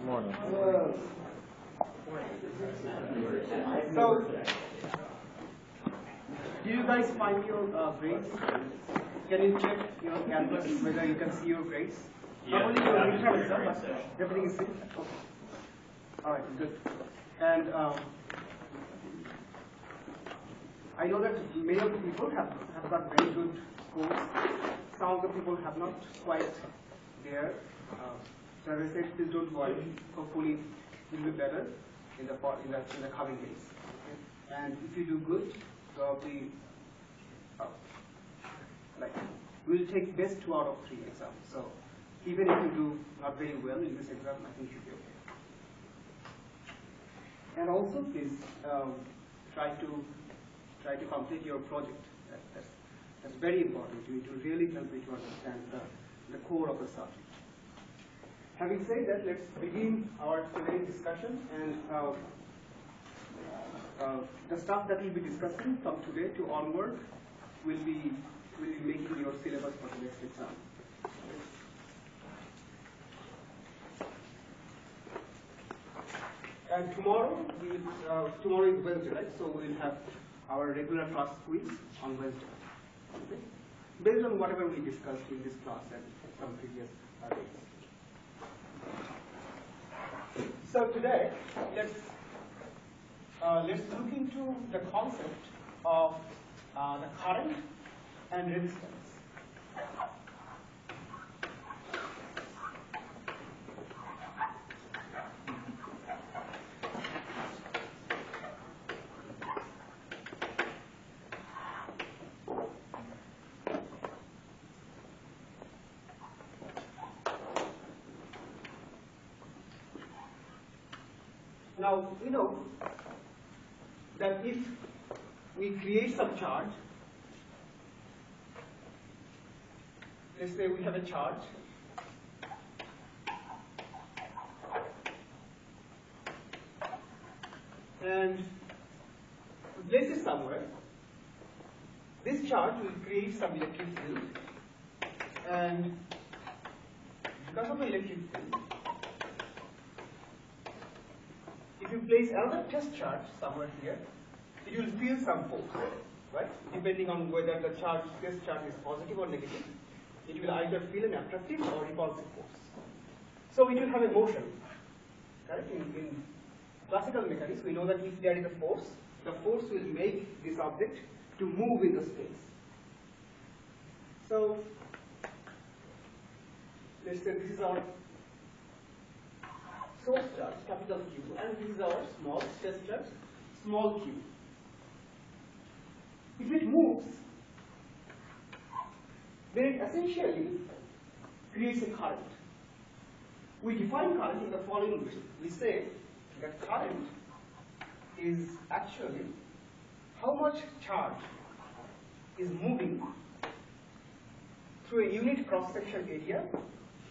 Morning. So, do you guys find your grades? Can you check your campus whether you can see your grades? Not only your midterm exam, but everything is sitting. Okay. All right, good. And I know that many of the people have got very good scores. Some of the people have not quite there. So as I said, please don't worry. Hopefully, it will be better in the coming days. Okay? And if you do good, probably we'll take best 2 out of 3 exams. So even if you do not very well in this exam, I think you should be okay. And also, please try to complete your project. That's very important. It will really help you to understand the core of the subject. Having said that, let's begin our today's discussion, and the stuff that we'll be discussing from today to onward will be making your syllabus for the next exam. And tomorrow is Wednesday, right? So we'll have our regular class quiz on Wednesday. Okay? Based on whatever we discussed in this class and some previous days. So today, let's look into the concept of the current and resistance. Now, we know that if we create some charge, let's say we have a charge, and place it somewhere, this charge will create some electric field, and because of the electric field, if you place another test charge somewhere here, it will feel some force, right? Depending on whether the test charge is positive or negative, it will either feel an attractive or repulsive force. So it will have a motion, right? In classical mechanics, we know that if there is a force, the force will make this object to move in the space. So let's say this is our source charge, capital Q, and this is our small test charge, small q. If it moves, then it essentially creates a current. We define current in the following way. We say that current is actually how much charge is moving through a unit cross-section area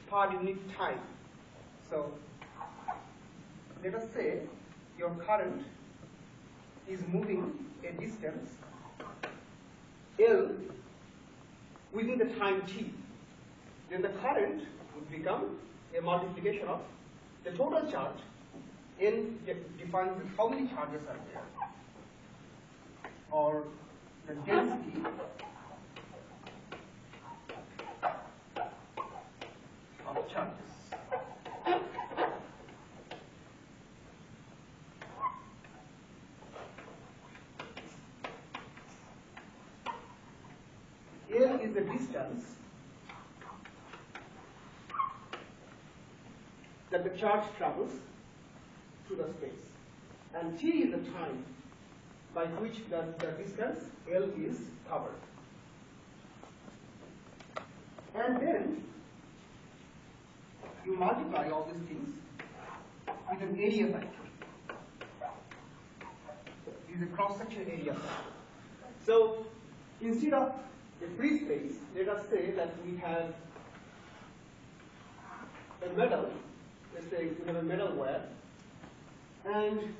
per unit time. So let us say your current is moving a distance L within the time t. Then the current would become a multiplication of the total charge. N defines how many charges are there, or the density of charges. L is the distance that the charge travels through the space, and t is the time by which the distance L is covered. And then you multiply all these things with an area factor. This is a cross-section area factor. So instead of a free space, let us say that we have a metal, let's say we have a metal wire, and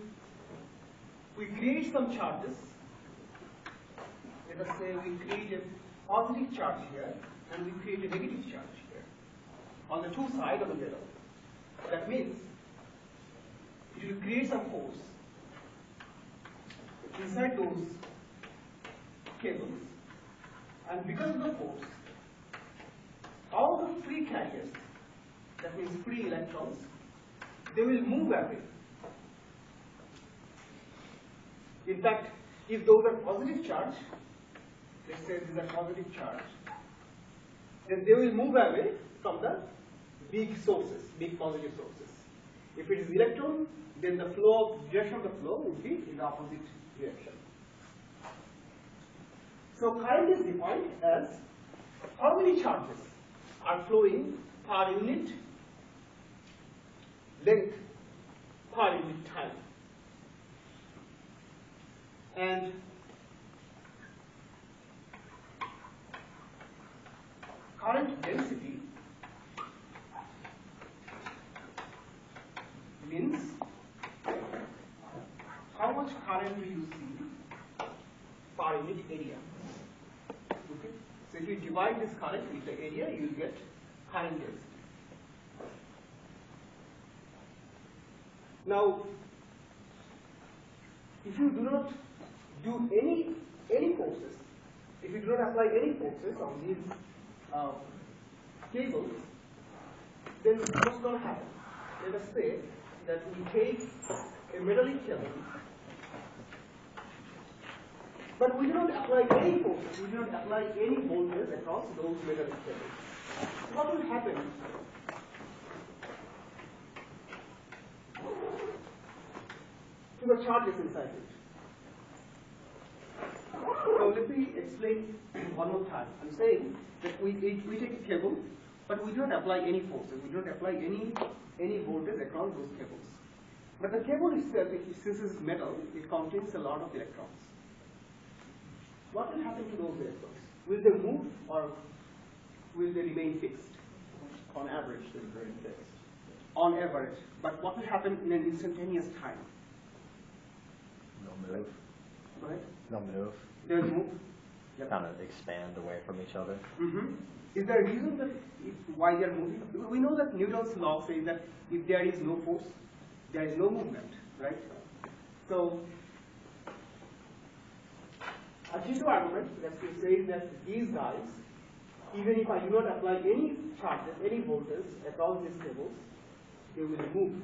we create some charges. Let us say we create a positive charge here, and we create a negative charge here on the two sides of the metal. That means And because of the force, all the free carriers, that means free electrons, they will move away. In fact, if those are positive charge, let's say these are positive charge, then they will move away from the big sources, big positive sources. If it is electron, then the flow, direction of the flow would be in the opposite direction. So current is defined as how many charges are flowing per unit length per unit time. And current density means how much current do you see per unit area. Okay? So if you divide this current with the area, you will get current density. Now, if you do not do any forces, if you do not apply any forces on these cables, then what's going to happen? Let us say that we take a metallic cable, but we do not apply any forces, we do not apply any voltage across those metallic cables. What will happen? To the charges inside it. So let me explain one more time. I'm saying that we take a cable, but we don't apply any forces. We don't apply any voltage across those cables. But the cable itself, since it's metal, it contains a lot of electrons. What will happen to those electrons? Will they move or will they remain fixed? On average, they're very fixed. On average. But what will happen in an instantaneous time? They'll move. Go ahead. They'll move. They'll move. Yep. Kind of expand away from each other. Mm-hmm. Is there a reason that why they are moving? We know that Newton's law says that if there is no force, there is no movement, right? So, a G2 argument that says that these guys, even if I do not apply any charges, any voltage across these cables, they will move,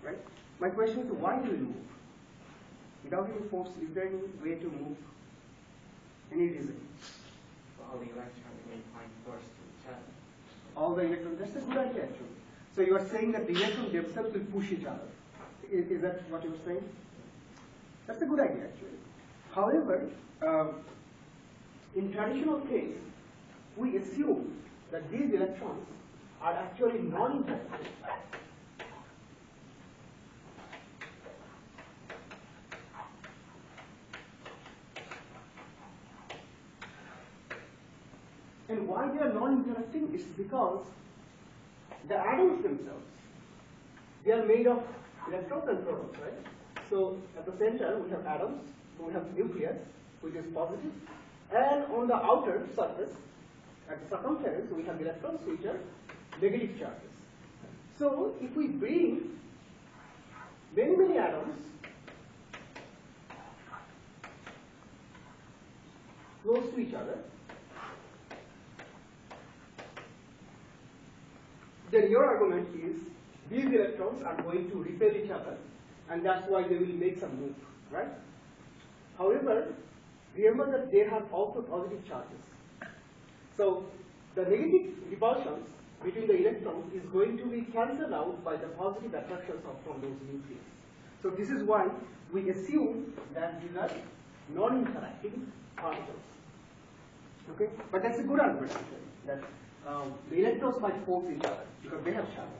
right? My question is, why do they move? Without any force, is there any way to move? Any reason? All the electrons may find force to each other. All the electrons, that's a good idea actually. So you are saying that the electrons themselves will push each other. Is that what you are saying? That's a good idea actually. However, in traditional case, we assume that these electrons are actually non-interacting. And why they are non-interacting is because the atoms themselves, they are made of electrons and protons, right? So at the center we have atoms, so we have nucleus, which is positive, and on the outer surface, at the circumference, we have electrons, which are negative charges. So if we bring many atoms close to each other, then your argument is these electrons are going to repel each other, and that's why they will make some move, right? However, remember that they have also positive charges. So the negative repulsions between the electrons is going to be cancelled out by the positive attractions from those nuclei. So this is why we assume that these are non-interacting particles. Okay, but that's a good argument that the electrons might force each other because they have charges.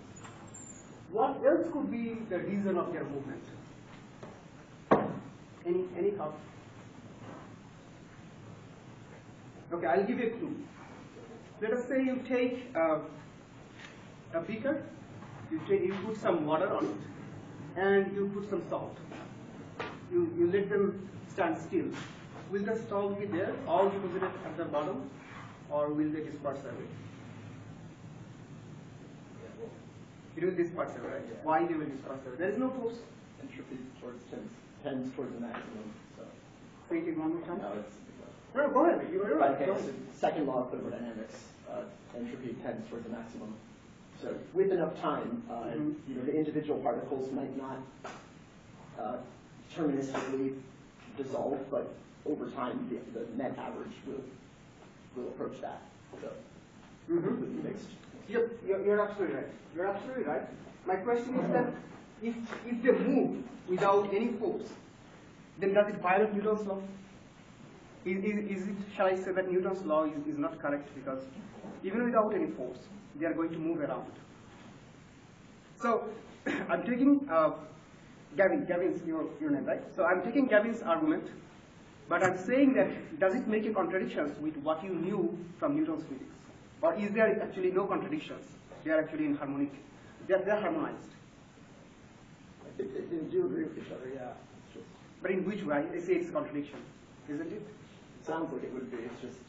What else could be the reason of their movement? Any thought? Okay, I'll give you a clue. Let us say you take a beaker, you put some water on it, and you put some salt. You let them stand still. Will the salt be there, all deposited at the bottom, or will they disperse away? It will disperse away, right? Why they will disperse away? There is no force. Entropy tends towards the maximum. So Say it one more time. no, No, go ahead. You're right. Okay, so second law of thermodynamics, entropy tends towards the maximum. So with enough time, you know, the individual particles might not deterministically dissolve, but over time, the net average will approach that. So completely mixed. You're absolutely right. You're absolutely right. My question is that if they move without any force, then does it violate Newton's law? Is it, shall I say that Newton's law is not correct because even without any force, they are going to move around. So I'm taking Gavin's your name, right? So I'm taking Gavin's argument, but I'm saying that does it make a contradiction with what you knew from Newton's physics? Or is there actually no contradictions? They are actually in harmonic. They're harmonized. They do agree with each other, yeah. It's just, But in which way? I say it's a contradiction, isn't it? it sounds like it would be. It's just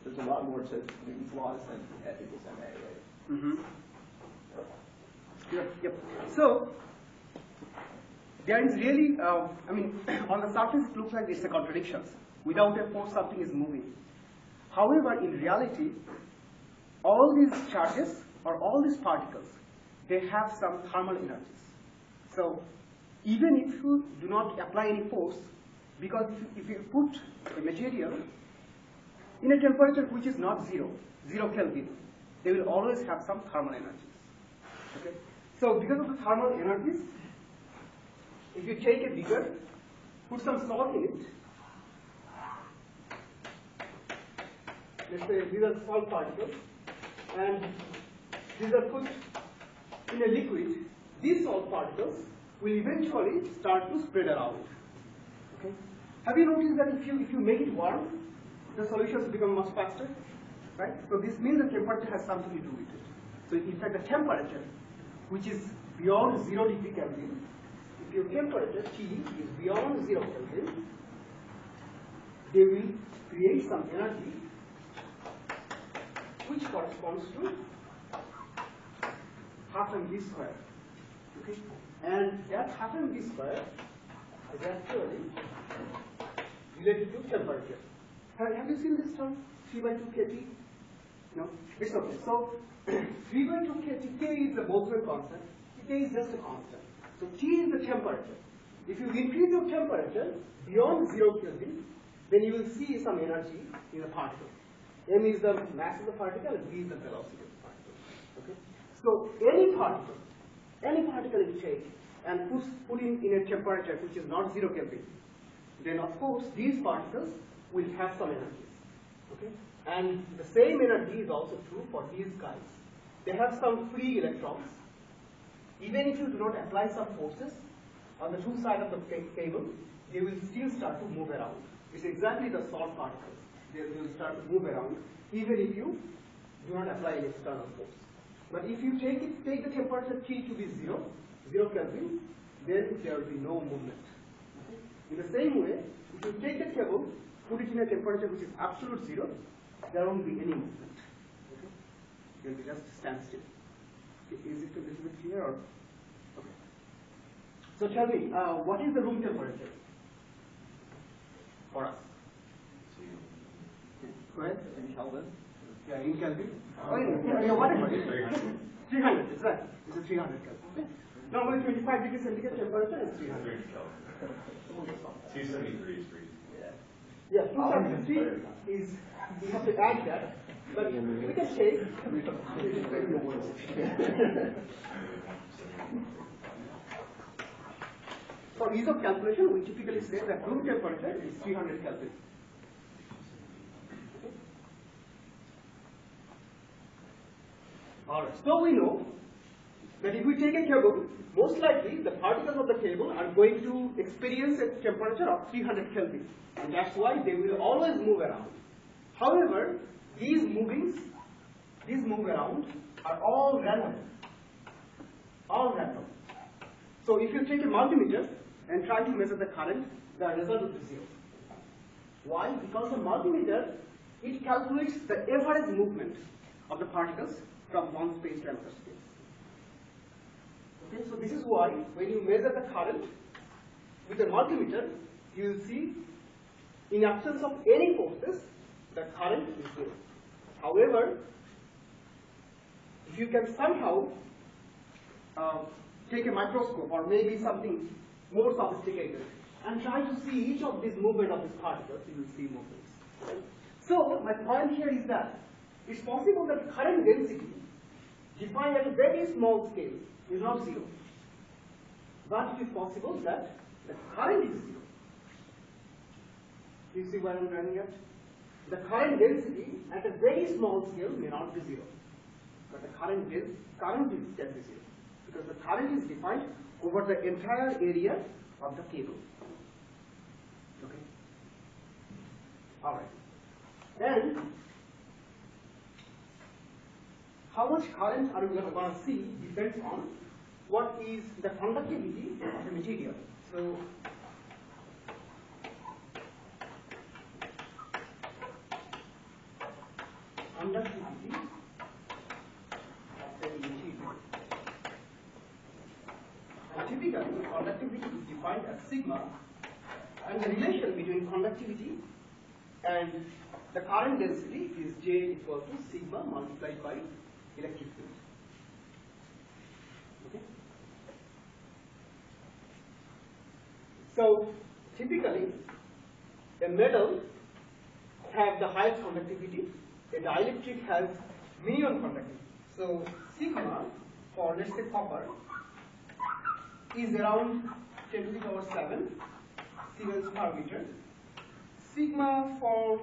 there's a lot more to Newton's laws than F equals ma, right? Mm-hmm. Yep. So there is really, I mean, on the surface it looks like it's a contradiction. Without a force, something is moving. However, in reality, all these charges or all these particles, they have some thermal energies. So even if you do not apply any force, because if you put a material in a temperature which is not 0 Kelvin, they will always have some thermal energies. Okay? So because of the thermal energies, if you take a beaker, put some salt in it, let's say these are salt particles, and these are put in a liquid, these salt particles will eventually start to spread around. Okay? Have you noticed that if you make it warm, the solutions become much faster? Right? So this means the temperature has something to do with it. So in fact the temperature, which is beyond 0 degree Kelvin, if your temperature T is beyond 0 Kelvin, they will create some energy which corresponds to half mv square. Okay? And that half mv square is actually related to temperature. Have you seen this term? 3 by 2 kT? No? It's okay. So 3 by 2 kT, K is the Boltzmann constant. K is just a constant. So T is the temperature. If you increase your temperature beyond 0 Kelvin, then you will see some energy in the particle. M is the mass of the particle and V is the velocity of the particle. Okay? So any particle you take and put in a temperature which is not 0 Kelvin, then of course these particles will have some energies. Okay? And the same energy is also true for these guys. They have some free electrons. Even if you do not apply some forces on the two sides of the cable, they will still start to move around. It's exactly the salt particles. They will start to move around even if you do not apply an external force. But if you take the temperature T to be 0 Kelvin, then there will be no movement. Okay? In the same way, if you take the cable, put it in a temperature which is absolute 0, there won't be any movement. Okay? It will be just standstill. Is it a little bit clear? Or? Okay. So tell me, what is the room temperature for us? Go ahead. In Kelvin? Yeah, in Kelvin. Yeah, whatever. 300, is that? It's a 300 Kelvin. Okay. Normally 25 degrees centigrade temperature is 300 Kelvin. 273 is freezing. Yeah, 273 is, you have to add that, but we can say. For ease of calculation, we typically say that room temperature is 300 Kelvin. Alright, so we know that if we take a cable, most likely the particles of the cable are going to experience a temperature of 300 Kelvin. And that's why they will always move around. However, these move around are all random. All random. So if you take a multimeter and try to measure the current, the result will be 0. Why? Because the multimeter, it calculates the average movement of the particles from one space to another space. Okay, so this is why when you measure the current with a multimeter, you will see In absence of any forces, the current is zero. However, if you can somehow take a microscope or maybe something more sophisticated and try to see each of these movement of these particles, you will see movements. Right? So my point here is that it's possible that current density defined at a very small scale is not zero. But it is possible that the current is zero. Do you see where I'm driving at? The current density at a very small scale may not be zero. But the current is can be zero. Because the current is defined over the entire area of the cable. Okay? Alright. Then, how much current are we going to see depends on what is the conductivity of the material. So, conductivity of the material. And typically, conductivity is defined as sigma, and the relation between conductivity and the current density is J equal to sigma multiplied by electric field. Okay? So, typically, a metal has the highest conductivity, a dielectric has minimum conductivity. So, sigma for, let's say, copper is around 10 to the power 7 Siemens per meter. Sigma for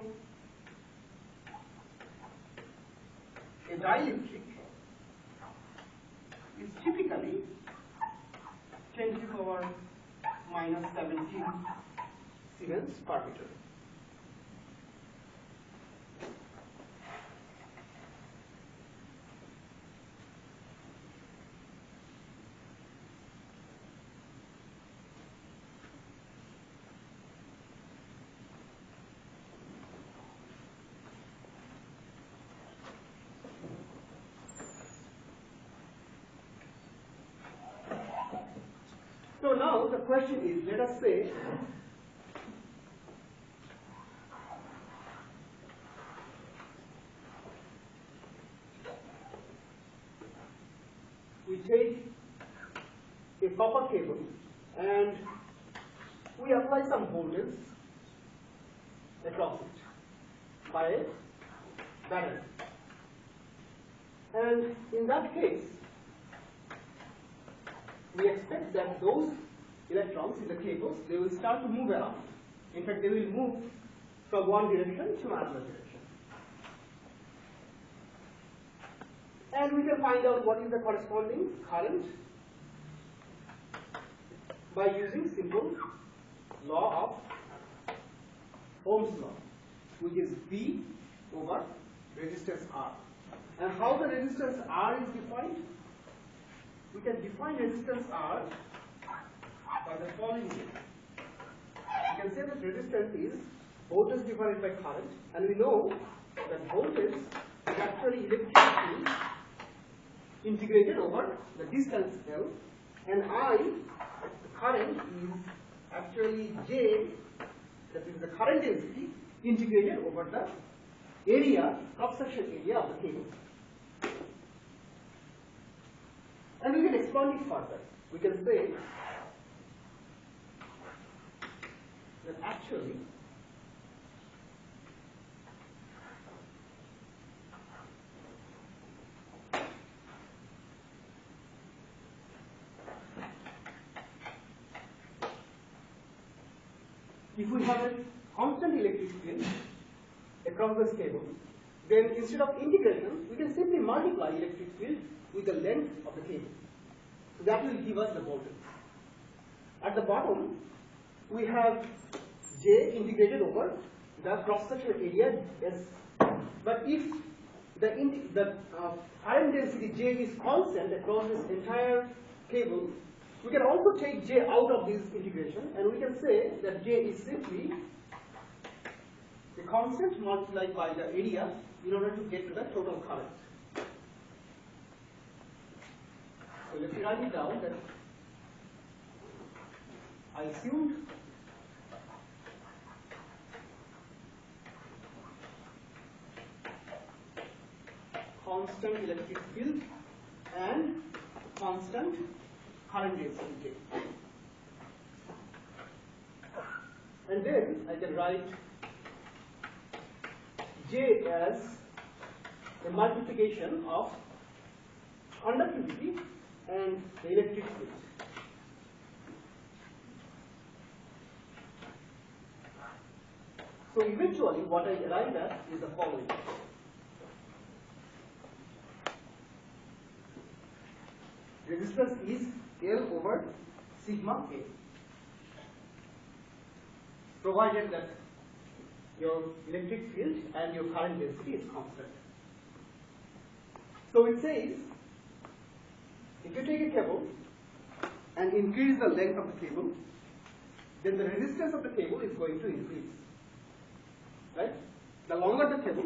a dielectric is typically 10 to the power minus 17 Siemens per meter. So now the question is, let us say we take a copper cable and we apply some voltage across it by a battery. And in that case, we expect that those electrons in the cables, they will start to move around. In fact, they will move from one direction to another direction. And we can find out what is the corresponding current by using simple law of Ohm's law, which is V over resistance R. And how the resistance R is defined? We can define resistance R by the following way. We can say that resistance is voltage divided by current, and we know that voltage is actually electric field integrated over the distance L, and I, the current, is actually J, that is the current density, integrated over the area, cross-section area of the cable. And we can expand it further. We can say that actually if we have a constant electric field across this cable, then instead of integration, we can simply multiply electric field with the length of the cable. So that will give us the voltage. At the bottom, we have J integrated over the cross-section area S. But if the current density J is constant across this entire cable, we can also take J out of this integration, and we can say that J is simply the constant multiplied by the area in order to get to the total current. So let me write it down that I assumed constant electric field and constant current density K. And then I can write J as a multiplication of conductivity and the electric field. So eventually what I arrive at is the following. Resistance is L over sigma A, provided that your electric field and your current density is constant. So it says, if you take a cable and increase the length of the cable, then the resistance of the cable is going to increase. Right? The longer the cable,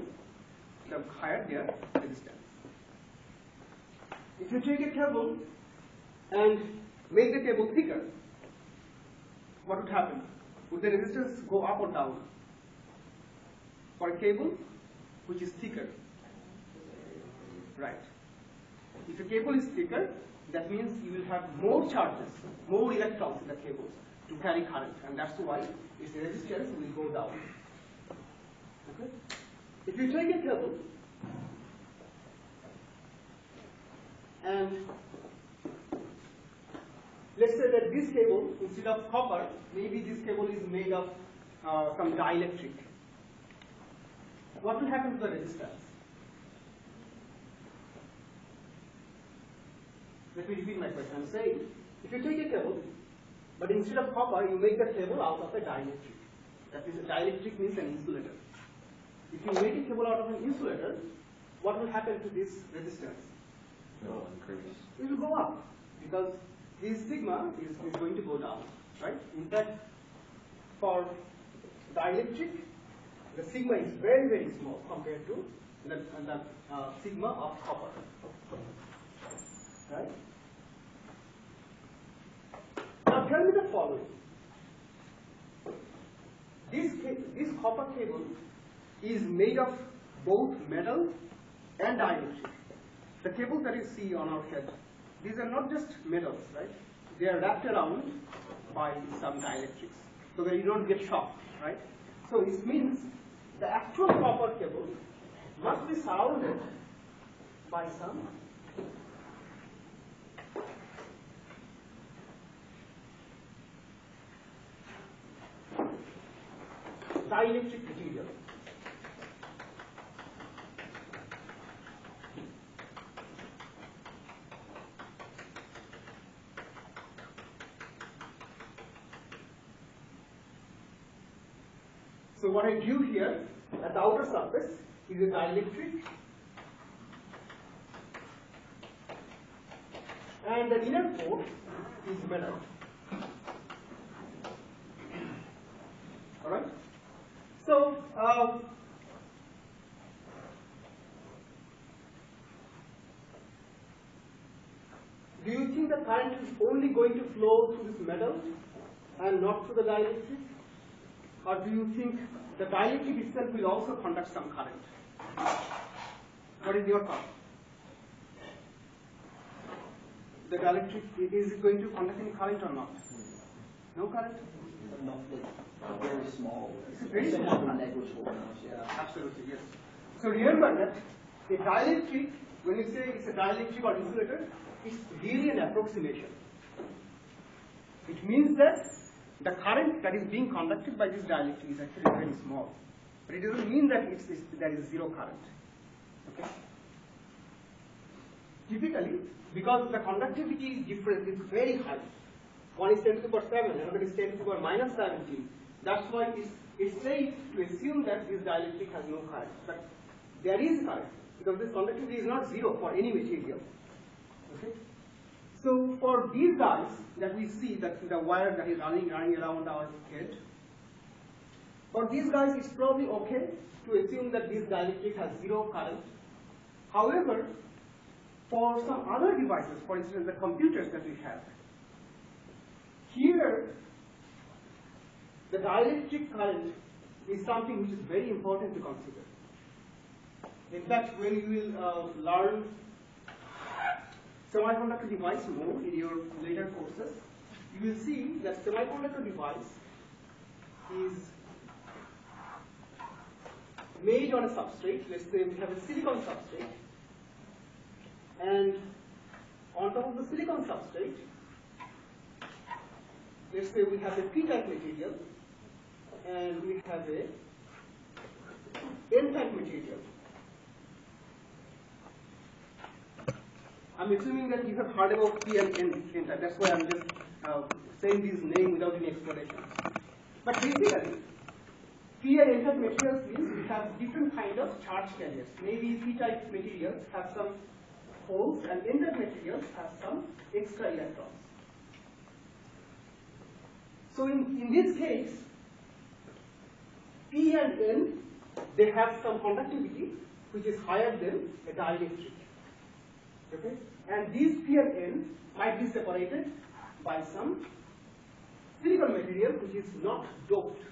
the higher their resistance. If you take a cable and make the cable thicker, what would happen? Would the resistance go up or down? For a cable which is thicker. Right. If a cable is thicker, that means you will have more charges, more electrons in the cables to carry current, and that's why its resistance will go down. Okay? If you take a cable and let's say that this cable, instead of copper, maybe this cable is made of some dielectric. What will happen to the resistance? Let me repeat my question. I'm saying, if you take a cable, but instead of copper, you make the cable out of a dielectric. That is, a dielectric means an insulator. If you make a cable out of an insulator, what will happen to this resistance? It will increase. It will go up, because this sigma is going to go down, right? In fact, for dielectric, the sigma is very, very small compared to the sigma of copper, right? Now tell me the following. This copper cable is made of both metal and dielectric. The cables that you see on our head, these are not just metals, right? They are wrapped around by some dielectrics, so that you don't get shocked, right? So it means the actual copper cable must be surrounded by some dielectric material. So what I do here at the outer surface is a dielectric, and the inner core is metal. All right. So do you think the current is only going to flow through this metal and not through the dielectric? Or do you think the dielectric itself will also conduct some current? What is your thought? The dielectric, is it going to conduct any current or not? No current? Not like very small. It's very small. Negligible amounts, yeah. Absolutely, yes. So remember that a dielectric, when you say it's a dielectric or insulator, it's really an approximation. It means that the current that is being conducted by this dielectric is actually very small. But it doesn't mean that there is zero current. Okay? Typically, because the conductivity difference is very high, one is 10 to the power 7, another is 10 to the power minus 17. That's why it's safe to assume that this dielectric has no current. But there is current, because this conductivity is not zero for any material. Okay? So for these guys that we see, that the wire that is running around our head, for these guys it's probably okay to assume that this dielectric has zero current. However, for some other devices, for instance the computers that we have, here the dielectric current is something which is very important to consider. In fact, when you will learn semiconductor device more in your later courses, you will see that semiconductor device is made on a substrate. Let's say we have a silicon substrate, and on top of the silicon substrate, let's say we have a p-type material, and we have a n-type material. I'm assuming that you have heard about P and N-type. That's why I'm just saying these names without any explanation. But basically, P and N-type materials means we have different kind of charge carriers. Maybe P-type materials have some holes, and N-type materials have some extra electrons. So in this case, P and N, they have some conductivity which is higher than a dielectric. Okay? And these P and N might be separated by some silicon material which is not doped,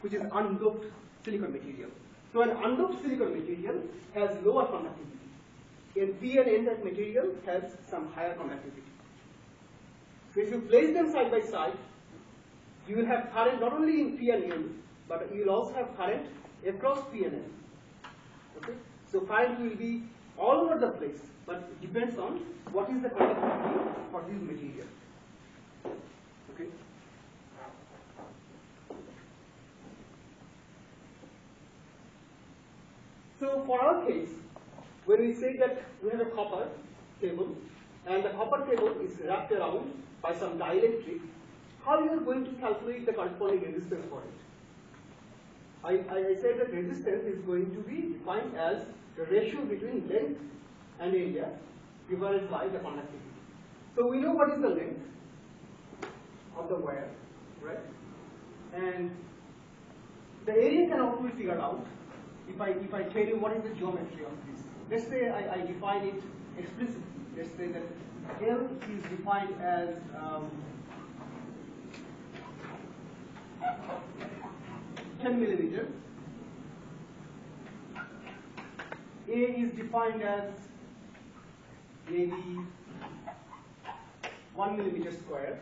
which is undoped silicon material. So an undoped silicon material has lower conductivity. And P and N-type material has some higher conductivity. So if you place them side by side, you will have current not only in P and N, but you will also have current across P and N. Okay? So current will be all over the place, but it depends on what is the conductivity for this material. Okay? So for our case, when we say that we have a copper cable, and the copper cable is wrapped around by some dielectric, how you are going to calculate the corresponding resistance for it? I said that resistance is going to be defined as the ratio between length and area divided by the conductivity. So we know what is the length of the wire, right? And the area can also be figured out if I tell you what is the geometry of this. Let's say I define it explicitly. Let's say that L is defined as 10 millimeter. A is defined as maybe 1 millimeter square.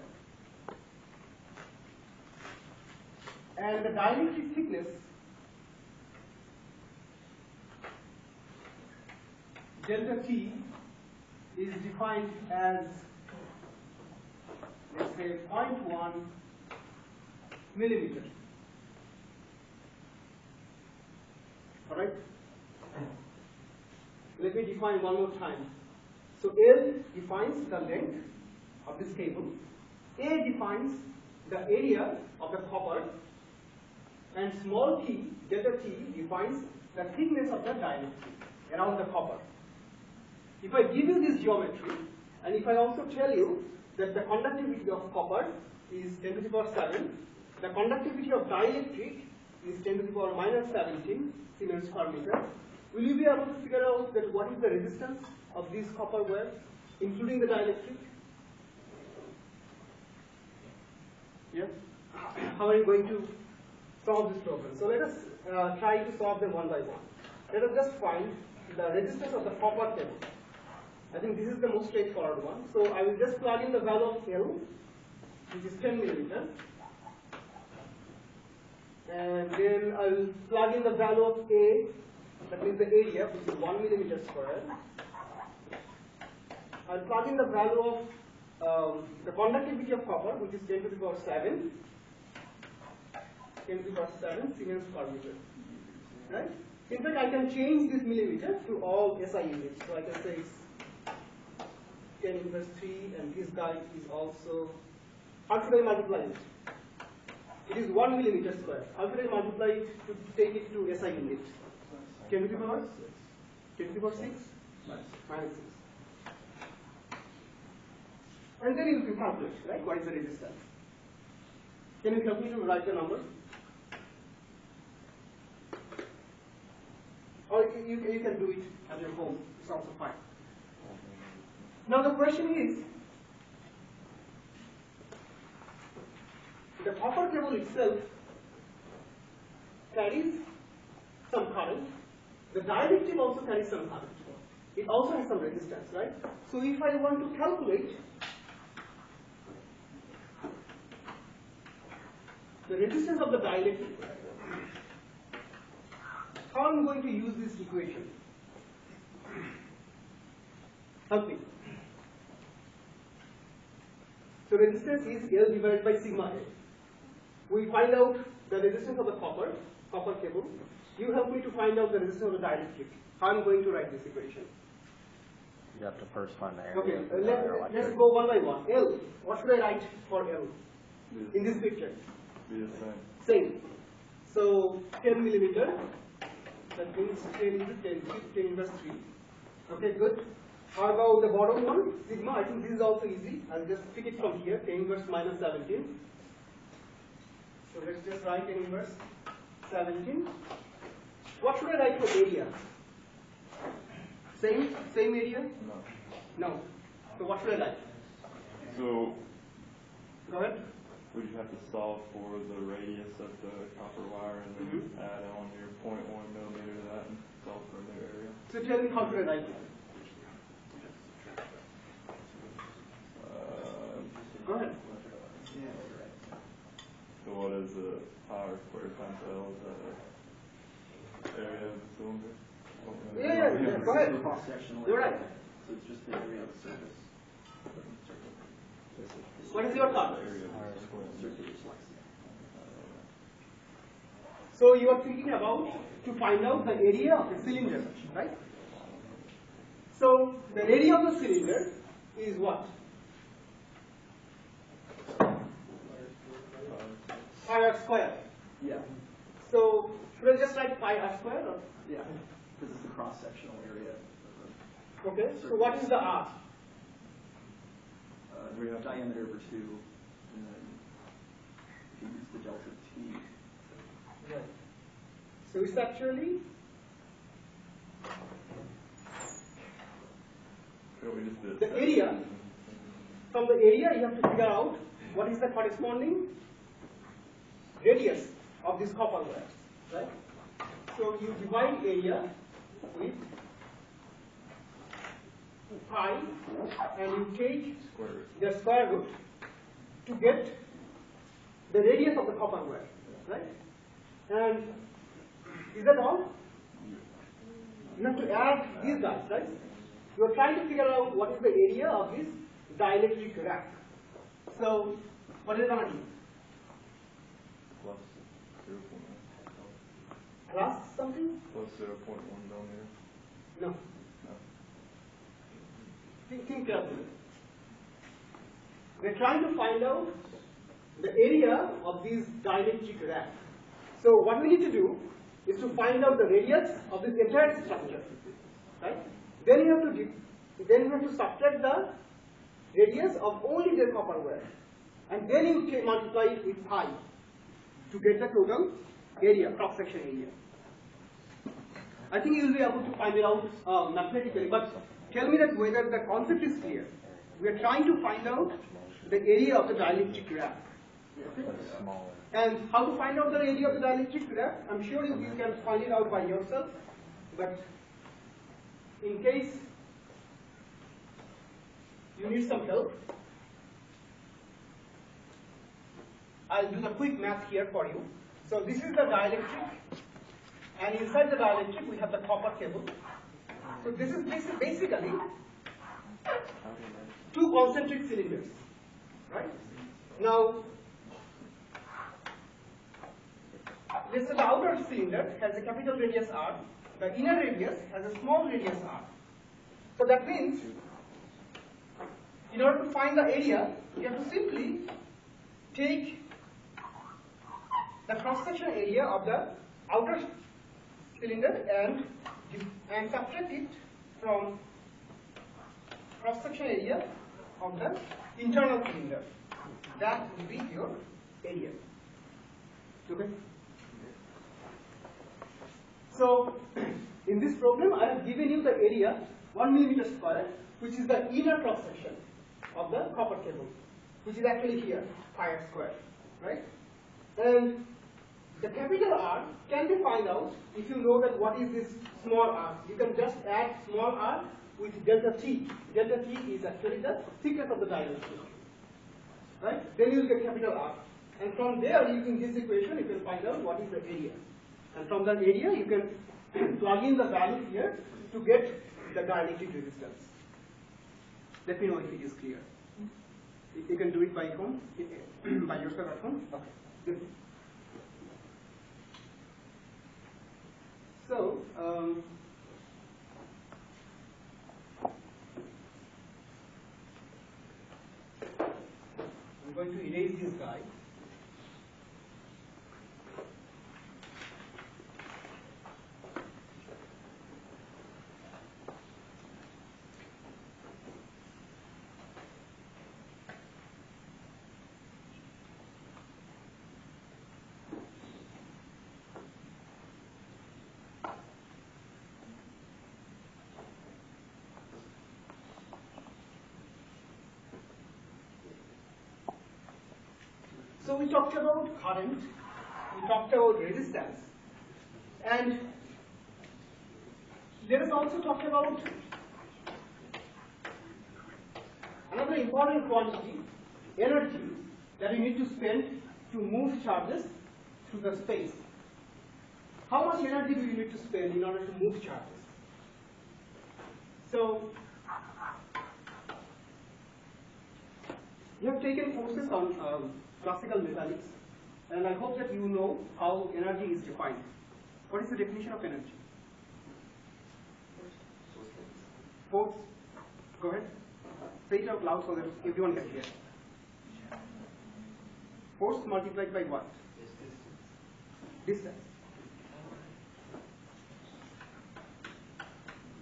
And the dielectric thickness delta T is defined as, let's say, 0.1 millimeter. All right? Let me define one more time. So L defines the length of this cable. A defines the area of the copper. And small t, delta T, defines the thickness of the dielectric around the copper. If I give you this geometry, and if I also tell you that the conductivity of copper is 10 to the power 7, the conductivity of dielectric is 10 to the power minus 17 Siemens per meter, will you be able to figure out that what is the resistance of these copper wires, including the dielectric? Yes? How are you going to solve this problem? So let us try to solve them one by one. Let us just find the resistance of the copper cable. I think this is the most straightforward one. So I will just plug in the value of L, which is 10 millimeter. And then I will plug in the value of A, that means the area, which is 1 millimeter square. I will plug in the value of the conductivity of copper, which is 10 to the power 7. 10 to the power 7 Siemens per meter. Right? In fact, I can change this millimeter to all SI units. So I can say it's 10 inverse 3, and this guy is also, how should I multiply it? It is 1 millimeter square. How should I multiply it to take it to SI unit? 10 to the power 6. 10 to the power 6? Minus 6. And then you can calculate, right? What is the resistance? Can you help me to write the number? Or you can do it at your home. It's also fine. Now the question is, the copper cable itself carries some current, the dielectric also carries some current. It also has some resistance, right? So if I want to calculate the resistance of the dielectric, how am I going to use this equation? Help me. So resistance is L divided by sigma A. We find out the resistance of the copper cable. You help me to find out the resistance of the dielectric. How am I going to write this equation? You have to first find the area. Okay, of the let's dielectric. go one by one. L, what should I write for L in this picture? Be the same. Same. So 10 millimeter, that means 10 into 10, 10 inverse 3. Okay, good. How about the bottom one? Sigma, I think this is also easy. I'll just pick it from here, 10 inverse minus 17. So let's just write 10 inverse 17. What should I write for area? Same area? No. No. So what should I write? So Go ahead. would you have to solve for the radius of the copper wire and then add on your 0.1 millimeter to that and solve for a new area? So tell me how should I write it? Go ahead. So what is the power squared times L? Is that the area of the cylinder? Yeah, go ahead. Cross-sectional. You're right. So it's just the area of the surface. What is your thought? Circular dyslexia. So you are thinking about to find out the area of the cylinder, right? So the area of the cylinder is what? Pi r square. Yeah. So should I just write pi r square? Or? Yeah. Because it's the cross-sectional area. Okay. So what is the r? Diameter over 2, and then if you use the delta t. Right. So it's actually the area. From the area, you have to figure out what is the corresponding radius of this copper wire, right? So you divide area with pi, and you take the square root to get the radius of the copper wire, right? And is that all? You have to add these guys, right? You are trying to figure out what is the area of this dielectric rack. So what is it going to do? Plus 0.1. Plus something? Plus 0.1 millimeter. No. Think carefully. We're trying to find out the area of this dielectric rack. So what we need to do is to find out the radius of this entire structure, right? Then you have to subtract the radius of only the copper wire, and then you can multiply it with pi to get the total area, cross-section area. I think you will be able to find it out mathematically, but tell me that whether the concept is clear. We are trying to find out the area of the dielectric rack. Okay? And how to find out the area of the dielectric rack? I'm sure you can find it out by yourself, but in case you need some help, I'll do the quick math here for you. So this is the dielectric, and inside the dielectric we have the copper cable. So this is basically two concentric cylinders, right? Now, this is the outer cylinder has a capital radius r, the inner radius has a small radius r. So that means, in order to find the area, you have to simply take the cross-section area of the outer cylinder and subtract it from cross-section area of the internal cylinder. That will be your area. Okay? So, in this problem, I have given you the area 1 millimeter square, which is the inner cross-section of the copper cable, which is actually here, pi r square, right? And The capital R can be found out if you know that what is this small r. You can just add small r with delta t. Delta t is actually the thickness of the dielectric. Right? Then you will get capital R. And from there, using this equation, you can find out what is the area. And from that area, you can plug in the value here to get the dielectric resistance. Let me know if it is clear. You can do it by home, by yourself at home. Okay. Good. So, I'm going to erase this guy. So we talked about current, we talked about resistance, and let us also talk about another important quantity, energy, that we need to spend to move charges through the space. How much energy do you need to spend in order to move charges? So, you have taken courses on classical mechanics, and I hope that you know how energy is defined. What is the definition of energy? Force. Go ahead. Say it out loud so that everyone can hear. Force multiplied by what? Distance.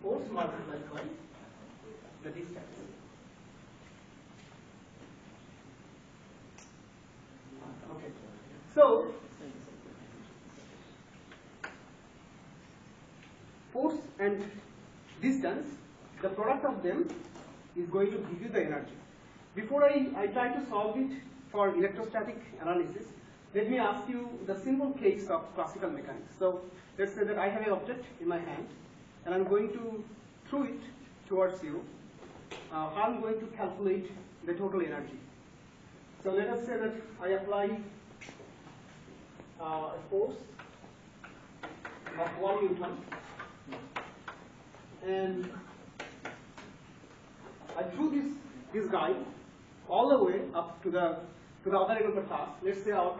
Force multiplied by the distance. Okay. So, force and distance, the product of them is going to give you the energy. Before I try to solve it for electrostatic analysis, let me ask you the simple case of classical mechanics. So, let's say that I have an object in my hand, and I'm going to throw it towards you. How I'm going to calculate the total energy. So let us say that I apply a force of 1 Newton, and I threw this guy all the way up to the other end of the class. Let's say our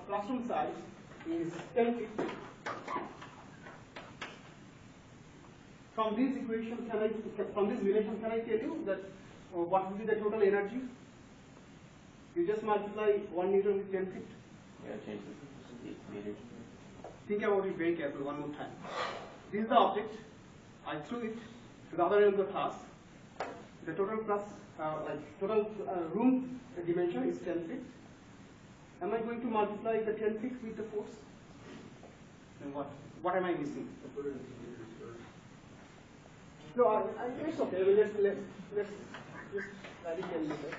classroom size is 10 feet. From this equation, from this relation, can I tell you that what will be the total energy? You just multiply 1 Newton with 10 feet. Yeah, change the meters. Think about it very carefully one more time. This is the object. I threw it to the other end of the class. The total room dimension is 10 feet. Am I going to multiply the 10 feet with the force? Then what? What am I missing? No, it's okay. Let's radically later.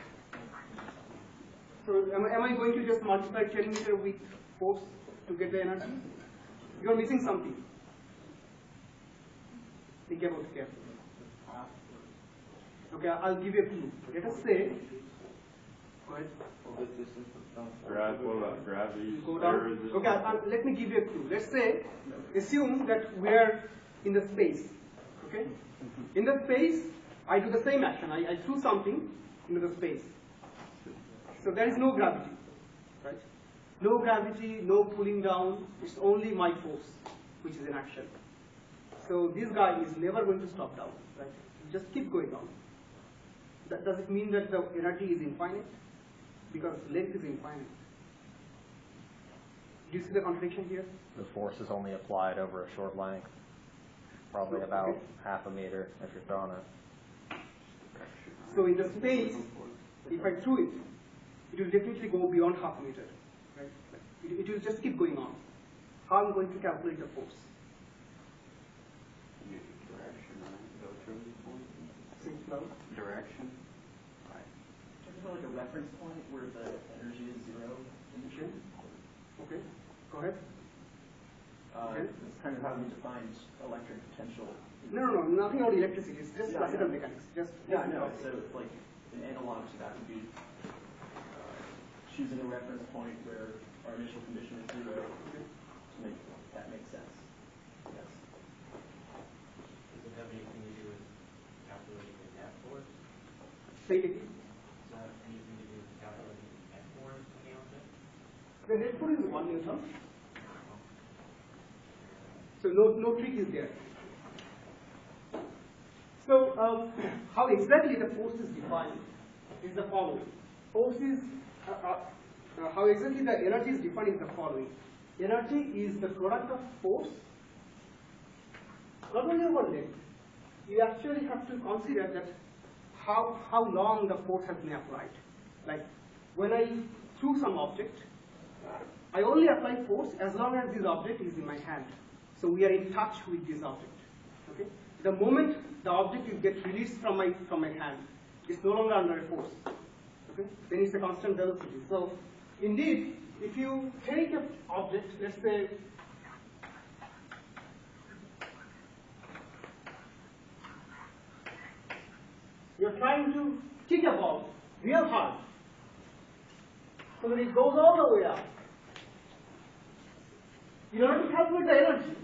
So am I going to just multiply 10 meters with force to get the energy? You are missing something. Think about it carefully. Okay, I'll give you a clue. Let us say, go ahead. What about gravity? Go down. Okay, let me give you a clue. Let's say, assume that we are in the space. Okay? In the space, I do the same action. I threw something into the space. So there is no gravity, right? No gravity, no pulling down. It's only my force, which is in action. So this guy is never going to stop down, right? Just keep going on. Does it mean that the energy is infinite? Because length is infinite. Do you see the contradiction here? The force is only applied over a short length, probably about half a meter if you're throwing it. So in the space, if I threw it, it will definitely go beyond half a meter. Right? It will just keep going on. How am I going to calculate the force? Direction. Right. Talking about like a reference point where the energy is zero. Okay, go ahead. It's kind of how we defined electric potential. No, nothing about electricity. It's just classical mechanics. Just yeah, no. So like an analog to that would be choosing a reference point where our initial condition is 0 to make that make sense. Yes. Does it have anything to do with calculating the net force? say it again. Does it have anything to do with calculating the net force in the object? The net force is 1 Newton. So no trick is there. So how exactly the force is defined is the following. Force is how exactly the energy is defined is the following. Energy is the product of force, not only over length. You actually have to consider that how long the force has been applied. Like when I threw some object, I only apply force as long as this object is in my hand. So we are in touch with this object. Okay? The moment the object will get released from my hand, it's no longer under a force. Okay? Then it's a constant velocity. So indeed, if you take an object, let's say you're trying to kick a ball real hard so that it goes all the way up. You have to calculate the energy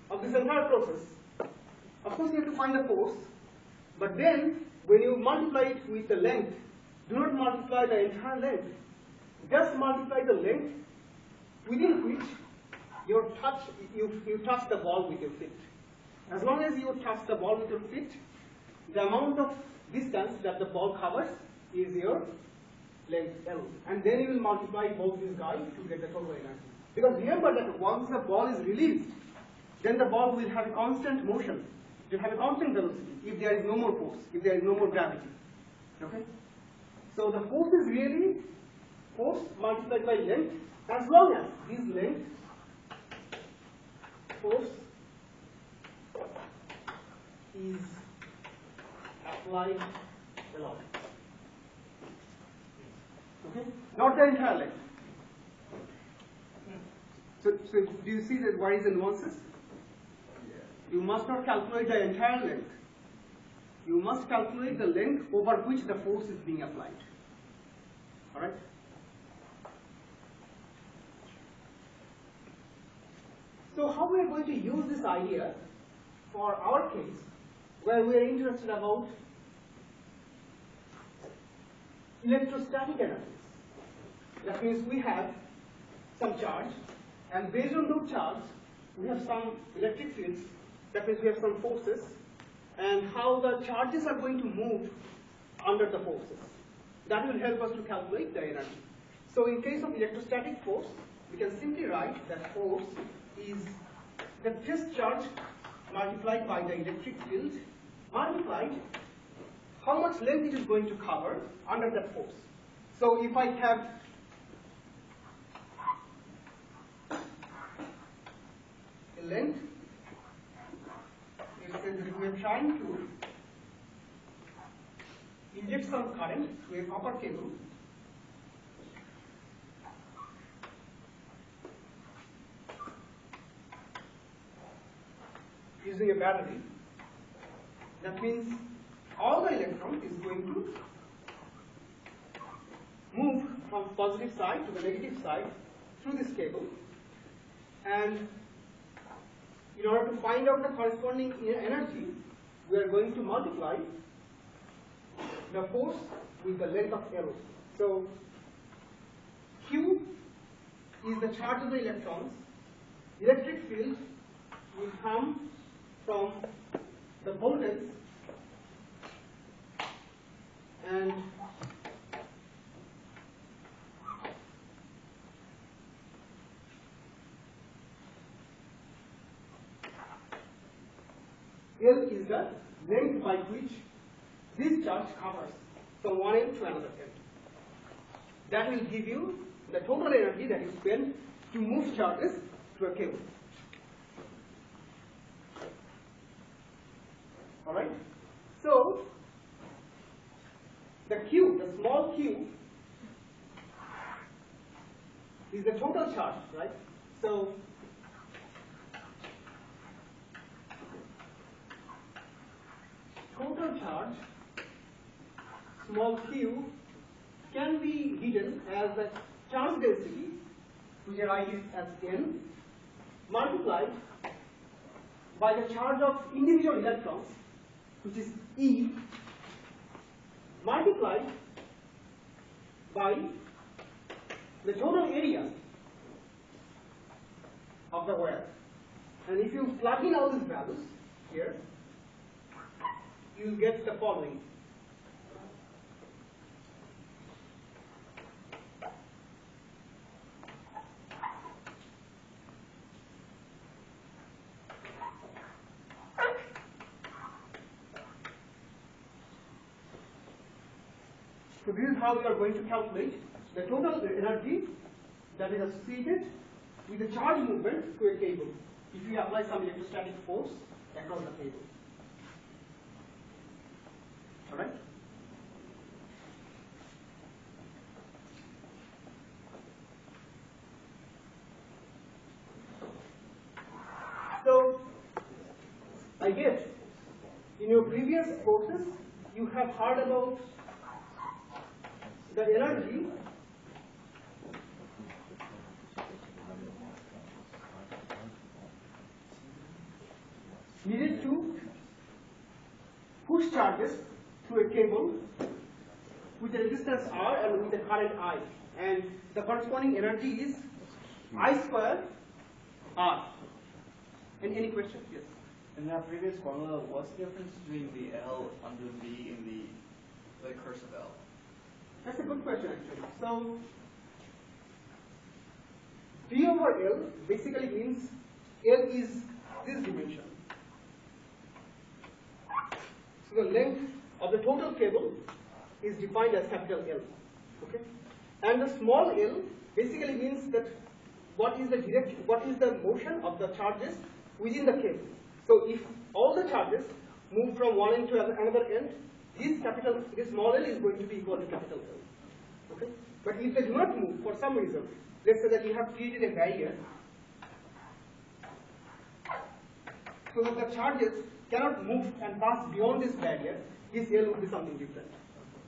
of this entire process. Of course, you have to find the force, but then when you multiply it with the length, do not multiply the entire length. Just multiply the length within which you touch the ball with your feet. As long as you touch the ball with your feet, the amount of distance that the ball covers is your length L. And then you will multiply both these guys to get the total energy. Because remember that once the ball is released, then the ball will have a constant motion. It will have a constant velocity if there is no more force, if there is no more gravity. Okay? So the force is really force multiplied by length, as long as this length, force, is applied along. Okay? Not the entire length. So do you see that what is the nuances? You must not calculate the entire length. You must calculate the length over which the force is being applied. Alright? So how we are going to use this idea for our case, where we are interested about electrostatic energies. That means we have some charge, and based on those charges, we have some electric fields. That means we have some forces, and how the charges are going to move under the forces. That will help us to calculate the energy. So in case of electrostatic force, we can simply write that force is the test charge multiplied by the electric field multiplied how much length it is going to cover under that force. So if I have a length, we are trying to inject some current through a copper cable using a battery. That means all the electron is going to move from positive side to the negative side through this cable, and in order to find out the corresponding energy, we are going to multiply the force with the length of L. So Q is the charge of the electrons. Electric field will come from the voltage, and L is the length by which this charge covers from one end to another end. That will give you the total energy that you spend to move charges to a cable. Alright? So, the Q, the small q, is the total charge, right? So, total charge, small q, can be written as the charge density, which I write it as n, multiplied by the charge of individual electrons, which is E, multiplied by the total area of the wire. And if you plug in all these values here, you get the following. So this is how we are going to calculate the total energy that is associated with the charge movement to a cable if you apply some electrostatic force across the cable. Alright? So, I guess in your previous courses you have heard about the energy needed to push charges through a cable with the resistance R and with the current I. And the corresponding energy is I square R. And any questions? Yes. In that previous formula, what's the difference between the L under V and the cursive L? That's a good question actually. So, V over L basically means L is this dimension. So the length of the total cable is defined as capital L. Okay? And the small l basically means that what is the motion of the charges within the cable. So if all the charges move from one end to another end, this small l is going to be equal to capital L. Okay? But if they do not move for some reason, let's say that you have created a barrier, so that the charges cannot move and pass beyond this barrier, this L would be something different.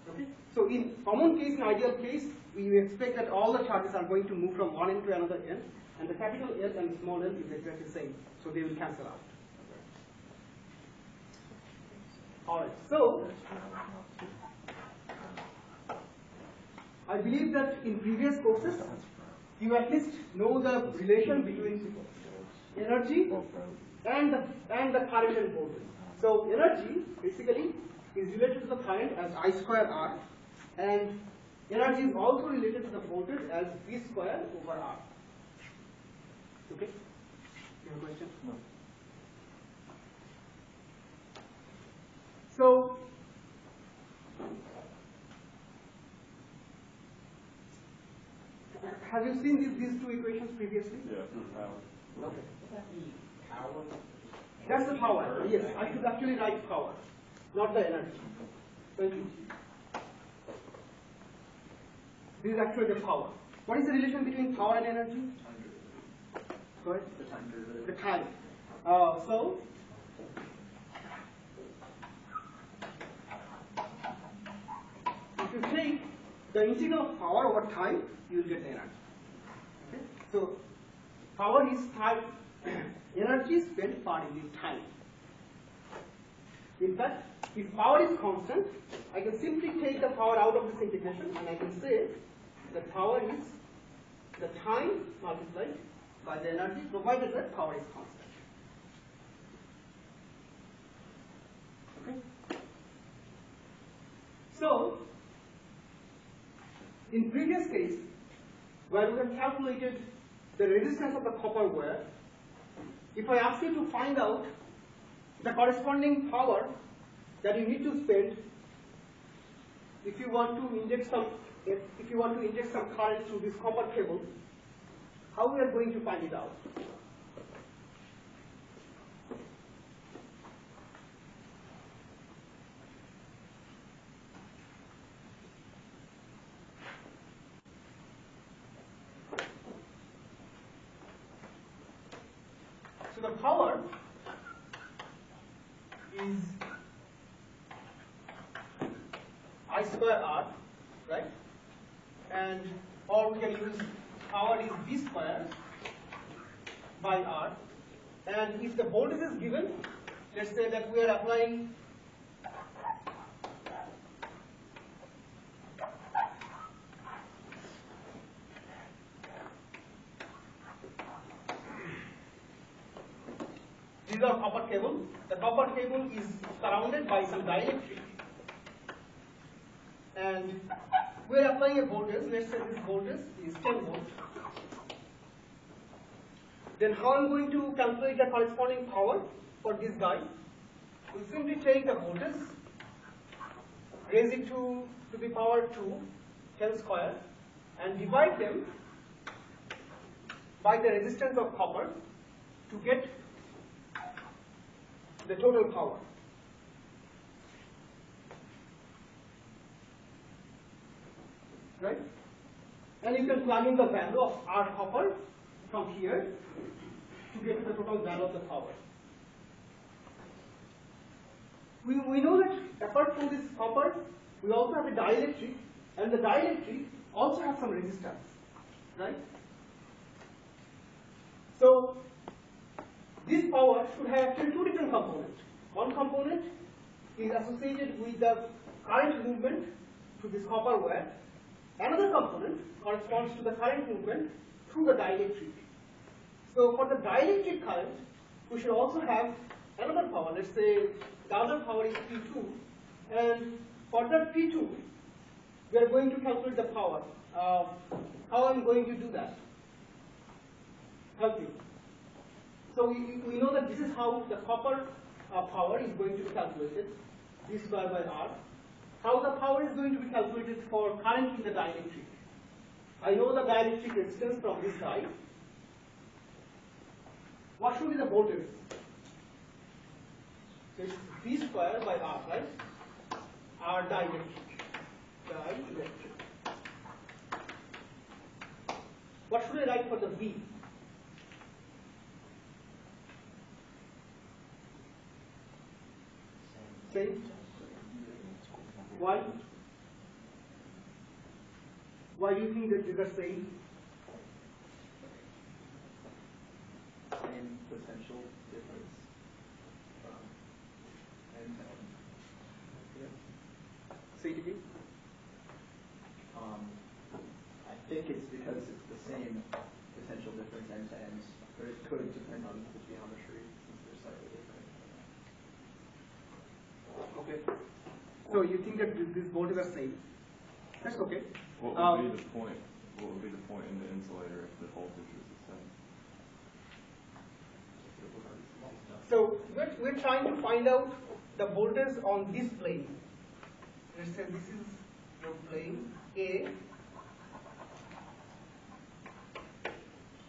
Okay? So in common case, in ideal case, we expect that all the charges are going to move from one end to another end, and the capital L and the small l is exactly the same, so they will cancel out. Alright, so I believe that in previous courses, you at least know the relation between energy and the current and voltage. So energy basically is related to the current as I square R, and energy is also related to the voltage as V square over R. Okay? You have a question? No. So have you seen these two equations previously? Yeah. Okay. Power? That's the power. Yes, I should actually write power, not the energy. Thank you. This is actually the power. What is the relation between power and energy? Sorry? The time derivative. The time. So, if you take the integral of power over time, you will get the energy. Okay? So, power is time, energy spent per unit time. In fact, if power is constant, I can simply take the power out of this integration and I can say that power is the time multiplied by the energy, provided that power is constant. Okay? So, in previous case, where we have calculated the resistance of the copper wire, if I ask you to find out the corresponding power that you need to spend if you want to inject some current through this copper cable, how we are going to find it out? So the power is square R, right? And or we can use power is V square by R. And if the voltage is given, let's say that we are applying this is our copper cable. The copper cable is surrounded by some dielectric. And we are applying a voltage. Let's say this voltage is 10 volts. Then how I'm going to calculate the corresponding power for this guy? We simply take the voltage, raise it to the power 2, 10 square, and divide them by the resistance of copper to get the total power. Right? And you can plug in the value of R copper from here to get to the total value of the power. We know that apart from this copper, we also have a dielectric, and the dielectric also has some resistance, right? So this power should have actually two different components. One component is associated with the current movement through this copper wire. Another component corresponds to the current movement through the dielectric. So for the dielectric current, we should also have another power. Let's say the other power is P2, and for that P2, we are going to calculate the power. How I'm going to do that? Help you. So we know that this is how the copper power is going to be calculated, V square by R. How the power is going to be calculated for current in the dielectric. I know the dielectric resistance from this side. What should be the voltage? So it's V square by R, right? R dielectric. Dielectric. What should I write for the V? Same. Why? Why do you think that these are same? Same potential difference. Say it again. I think it's because it's the same potential difference end to end, but it could depend on the geometry since they're slightly different. Okay. So you think that these voltages are same? That's okay. What would be the point? What would be the point in the insulator if the voltage is the same? So we're trying to find out the voltage on this plane. Let's say this is your plane A,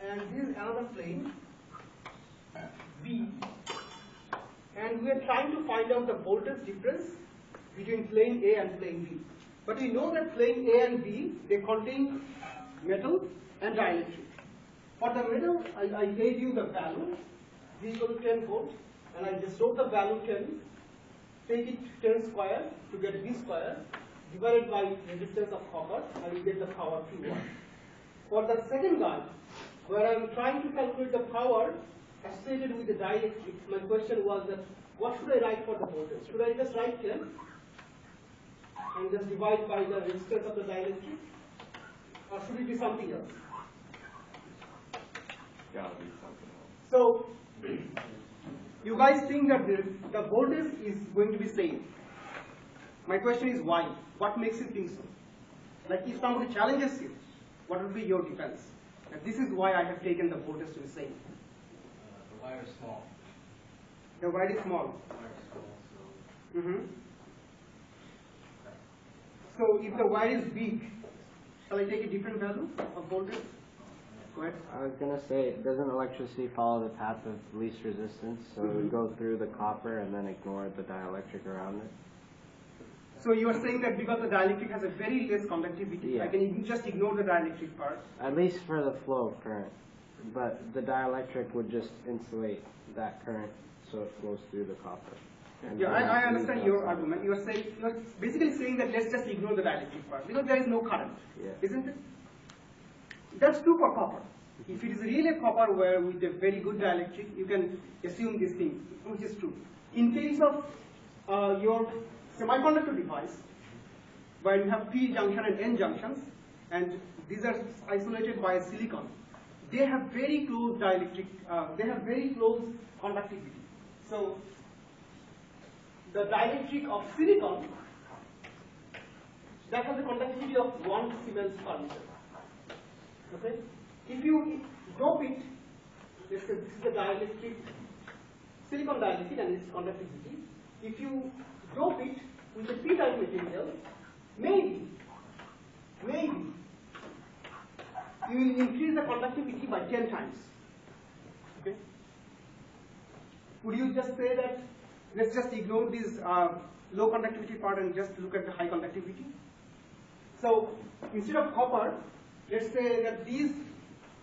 and this is another plane B, and we are trying to find out the voltage difference between plane A and plane B. But we know that plane A and B, they contain metal and dielectric. For the metal, I gave you the value, V equal to 10 volts, and I just wrote the value 10, take it 10 square to get V square, divided by resistance of copper, and you get the power Q1. For the second guy, where I'm trying to calculate the power associated with the dielectric, my question was that what should I write for the voltage? Should I just write 10 and just divide by the resistance of the dielectric, or should it be something else? Gotta be something else. So you guys think that the voltage is going to be same. My question is why? What makes you think so? Like if somebody challenges you, what would be your defense? And this is why I have taken the voltage to be same. The wire is small. The wire is small. The wire is small, so Mm-hmm. So if the wire is big, shall I take a different value of voltage? Go ahead. I was going to say, doesn't electricity follow the path of least resistance? So it would go through the copper and then ignore the dielectric around it? So you are saying that because the dielectric has a very less conductivity, Yeah. I can just ignore the dielectric part. At least for the flow of current. But the dielectric would just insulate that current so it flows through the copper. Yeah, I understand your argument. You're basically saying that let's just ignore the dielectric part because there is no current, isn't it? That's true for copper. If it is really a copper wire with a very good dielectric, you can assume this thing, which is true. In case of your semiconductor device, where you have P junction and N junctions, and these are isolated by silicon, they have very close dielectric, they have very close conductivity. So the dielectric of silicon, that has a conductivity of 1 Siemens per meter. Okay? If you dope it, this is the dielectric, silicon dielectric and its conductivity. If you dope it with a p-type material, maybe you will increase the conductivity by 10 times. Okay? Would you just say that let's just ignore this low conductivity part and just look at the high conductivity? So instead of copper, let's say that this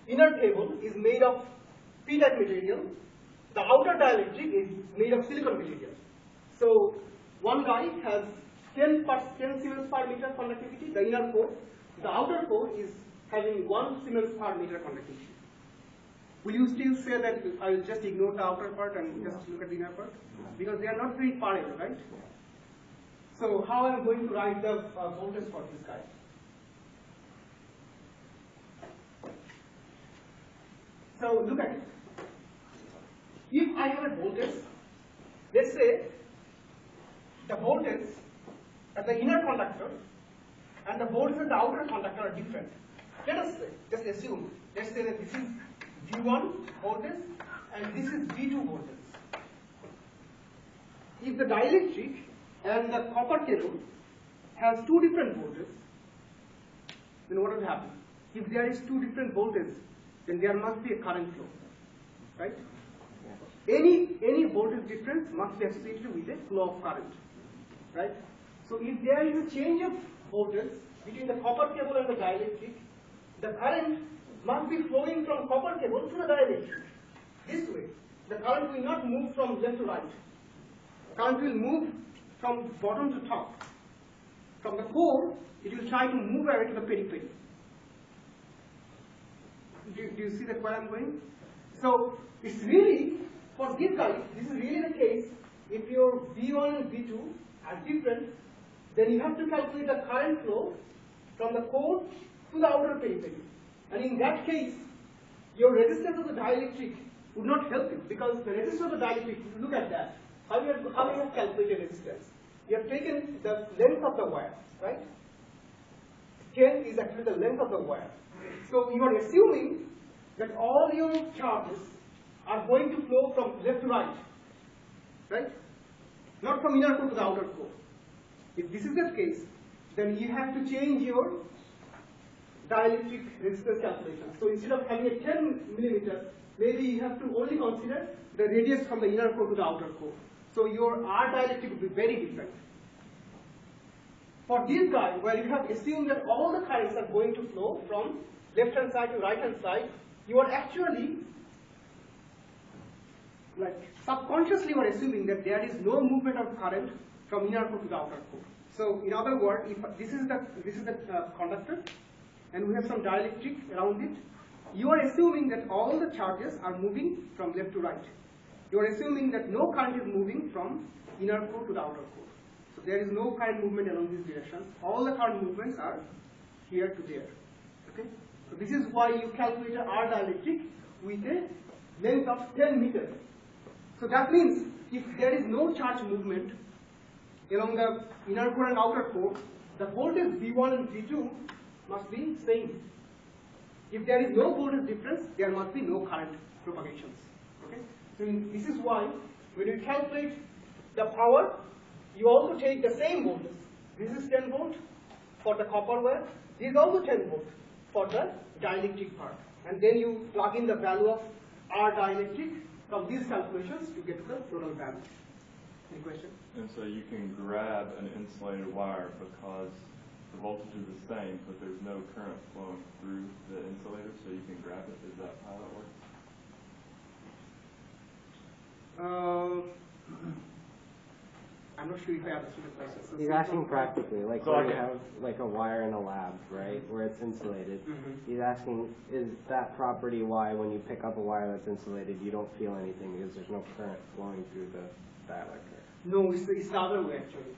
inner cable is made of p-type material, the outer dielectric is made of silicon material. So one guy has 10 Siemens per meter conductivity, the inner core. The outer core is having 1 Siemens per meter conductivity. Will you still say that I will just ignore the outer part and just look at the inner part? Because they are not very far away, right? So how am I going to write the voltage for this guy? So look at it. If I have a voltage, let's say the voltage at the inner conductor and the voltage at the outer conductor are different. Let us say, just assume, let's say that this is V1 voltage and this is V2 voltage. If the dielectric and the copper cable has two different voltages, then what will happen? If there is two different voltages, then there must be a current flow, right? Any voltage difference must be associated with a flow of current, right? So if there is a change of voltage between the copper cable and the dielectric, the current must be flowing from copper cable to the dielectric. This way, the current will not move from left to right. Current will move from bottom to top. From the core, it will try to move away to the periphery. Do you see that where I'm going? So it's really, for this guy, this is really the case. If your V1 and V2 are different, then you have to calculate the current flow from the core to the outer periphery. And in that case, your resistance of the dielectric would not help it, because the resistance of the dielectric, look at that. How you have calculated resistance? You have taken the length of the wire, right? K is actually the length of the wire. So you are assuming that all your charges are going to flow from left to right? Not from inner core to the outer core. If this is the case, then you have to change your dielectric resistance calculation. So instead of having a 10 millimeter, maybe you have to only consider the radius from the inner core to the outer core. So your R dielectric will be very different. For this guy, where you have assumed that all the currents are going to flow from left hand side to right hand side, you are actually, like subconsciously you are assuming that there is no movement of current from inner core to the outer core. So in other words, if this is the conductor, and we have some dielectric around it, you are assuming that all the charges are moving from left to right. You are assuming that no current is moving from inner core to the outer core. So there is no current movement along these directions. All the current movements are here to there. Okay? So this is why you calculate R dielectric with a length of 10 meters. So that means if there is no charge movement along the inner core and outer core, the voltage V1 and V2 must be same. If there is no voltage difference, there must be no current propagations. Okay? So this is why when you calculate the power, you also take the same voltage. This is 10 volt for the copper wire. This is also 10 volt for the dielectric part. And then you plug in the value of R dielectric from these calculations to get the total value. Any question? And so you can grab an insulated wire because the voltage is the same, but there's no current flowing through the insulator, so you can grab it. Is that how that works? I'm not sure if I understood the question. So He's asking practically, like So where I you can- have like a wire in a lab, right, where it's insulated. Mhm. He's asking, is that property why when you pick up a wire that's insulated, you don't feel anything because there's no current flowing through the dielectric? No, it's the other way actually.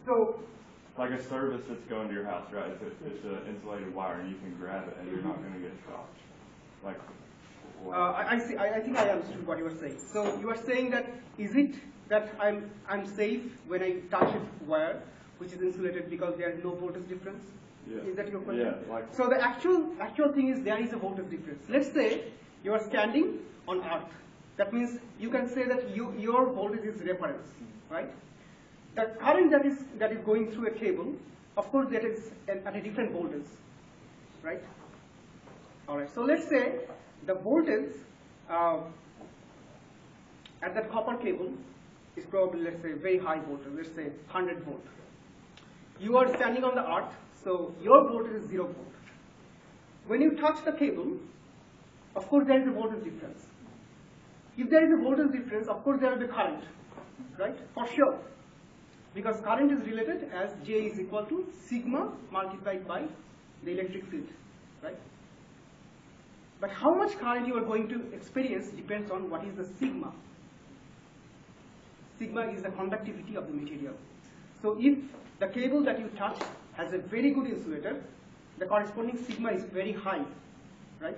So Like a service that's going to your house, right? It's an insulated wire, and you can grab it, and you're not going to get shocked. Like, I see. I think I understood what you were saying. So you are saying that is it that I'm safe when I touch a wire which is insulated because there is no voltage difference? Yeah. Is that your question? Yeah, like- So the actual thing is there is a voltage difference. Let's say you are standing on earth. That means you can say that your voltage is reference, right? The current that is going through a cable, of course, that is at a different voltage, right? All right. So let's say the voltage at that copper cable is probably, let's say, very high voltage. Let's say 100 volt. You are standing on the earth, so your voltage is 0 volt. When you touch the cable, of course, there is a voltage difference. If there is a voltage difference, of course, there will be current, right? For sure. Because current is related as J is equal to sigma multiplied by the electric field, right? But how much current you are going to experience depends on what is the sigma. Sigma is the conductivity of the material. So if the cable that you touch has a very good insulator, the corresponding sigma is very high, right?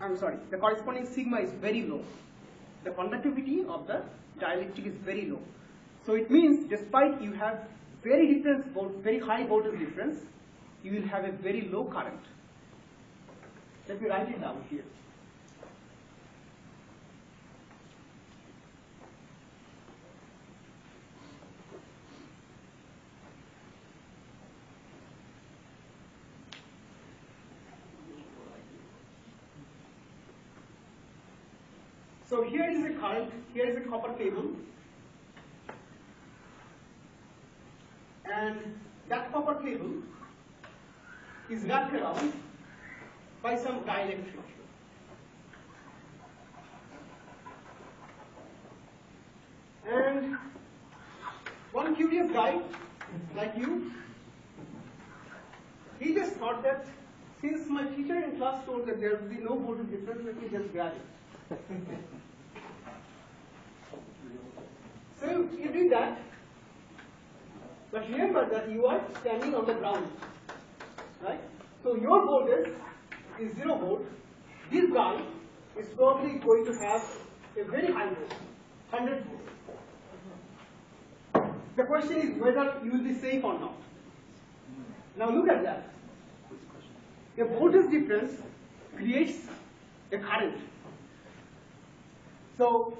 I'm sorry, the corresponding sigma is very low. The conductivity of the dielectric is very low. So it means despite you have very high voltage difference, you will have a very low current. Let me write it down here. So here is a current, here is a copper cable, and that copper cable is wrapped around by some dielectric. And one curious guy like you, he just thought that since my teacher in class told that there will be no voltage difference, let me just grab it. So you did that, but remember that you are standing on the ground, right? So your voltage is 0 volt. This guy is probably going to have a very high voltage, 100 volt. The question is whether you will be safe or not. Now look at that. The voltage difference creates a current. So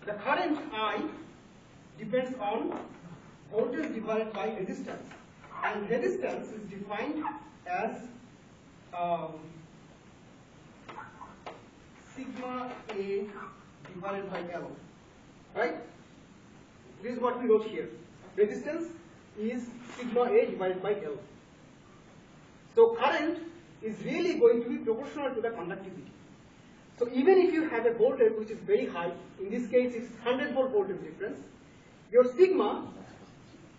the current I depends on voltage divided by resistance, and resistance is defined as sigma A divided by L, right? This is what we wrote here. Resistance is sigma A divided by L. So current is really going to be proportional to the conductivity. So even if you have a voltage which is very high, in this case it's 100 volt voltage difference, your sigma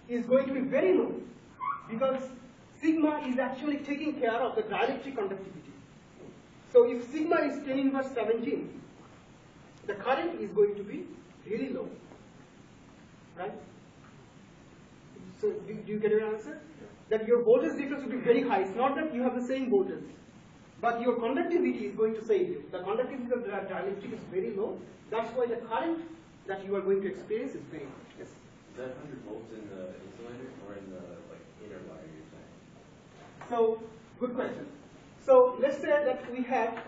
is going to be very low because sigma is actually taking care of the dielectric conductivity. So if sigma is 10 inverse 17, the current is going to be really low, right? So do you get your answer? That your voltage difference will be very high. It's not that you have the same voltage, but your conductivity is going to save you. The conductivity of the dielectric is very low. That's why the current that you are going to experience is very low. Yes. Is that 100 volts in the insulator or in the inner wire you're saying? So, good question. So, let's say that we have